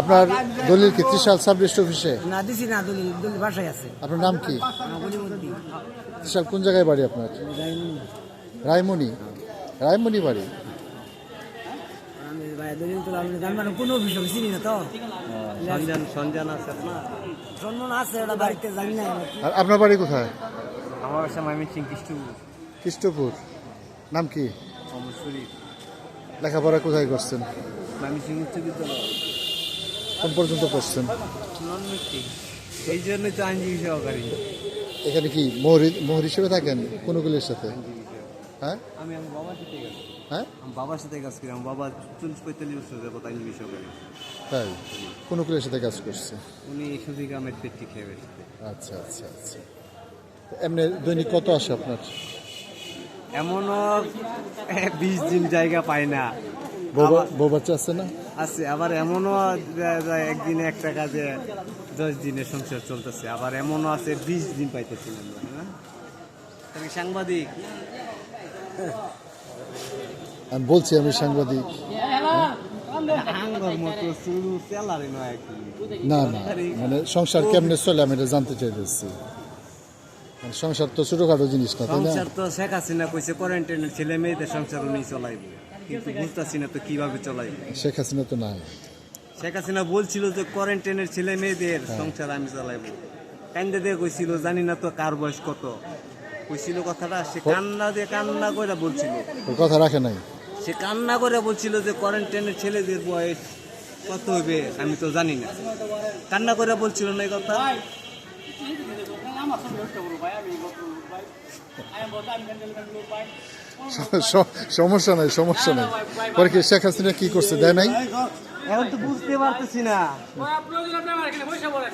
আপনার দলিল কি ত্রিশাল সাব রেজিস্ট্রি অফিসে? না দিছি না, দলিল দলিল বাসায় আছে। আপনার নাম কি? গলিমদ্দি। ত্রিশাল কোন জায়গায় বাড়ি আপনার? রায়মণি। রায়মণি বাড়ি। আমি ভাই দলিল তো আমি জানবার কোনো অফিস আমি চিনি না তো। সঞ্জান আছে আপনার? জন্ম আছে ওটা বাড়িতে জানি না। আর আপনার বাড়ি কোথায়? আমার বাসা ময়মনসিং কৃষ্ণপুর। নাম কি? অমরশুরি লেখাপড়া কোথায় করছেন? ময়মনসিং উচ্চ বিদ্যালয় কোন পর্যন্ত পড়ছেন? নন মেট্রিক। এই জন্যই তো আইনজীবী সহকারী। এখানে কি মোহর হিসেবে থাকেন কোনগুলির সাথে? হ্যাঁ আমি আমার বাবার সাথে গেছি। হ্যাঁ আমার বাবার সাথে কাজ করি। আমার বাবা 40-45 বছর যাবত আইনজীবী সহকারী। তাই কোনগুলির সাথে কাজ করছে? উনি সুফি গ্রামের পেট্রিক খেয়ে বেসতে। আচ্ছা আচ্ছা আচ্ছা। এমনি দৈনিক কত আসে আপনার? এমনও 20 দিন জায়গা পায় না। বউ বাচ্চা আছে না? আছে, আবার এমনও একদিনে একটা কাজে 10 দিনের সংসার চলতেছে। আবার এমনও আছে 20 দিন পাইতেছি না আমরা। হ্যাঁ, তুমি সাংবাদিক? আমি বলছি আমি সাংবাদিক। আঙ্গর মতো শুরু স্যালারি নয় কি? না না, মানে সংসার কেমনে চলে আমি এটা জানতে চাইতেছি। মানে সংসার তো ছোটখাটো জিনিস না, তাই না? সংসার তো শেখ হাসিনা কইছে কোয়ারেন্টাইনের ছেলে মেয়েদের সংসার উনি চলাইবে, কিন্তু বুঝতেছি না তো কিভাবে চলাইবে। শেখ হাসিনা তো নাই। শেখ হাসিনা বলছিল যে কোয়ারেন্টাইনের ছেলে মেয়েদের সংসার আমি চালাইবো। কান্দে দিয়ে কইছিল, জানি না তো কার বয়স কত, কইছিল কথাটা। সে কান্না করে বলছিল, ওর কথা রাখে নাই। সে কান্না করে বলছিল যে কোয়ারেন্টাইনের ছেলেদের বয়স কত হইবে আমি তো জানি না। কান্না করে বলছিল না এই কথা। সমস্যা নাই, সমস্যা নাই। পরে কি শেখ হাসিনা কি করছে দেয় নাই? এখন তো বুঝতে পারতেছি না।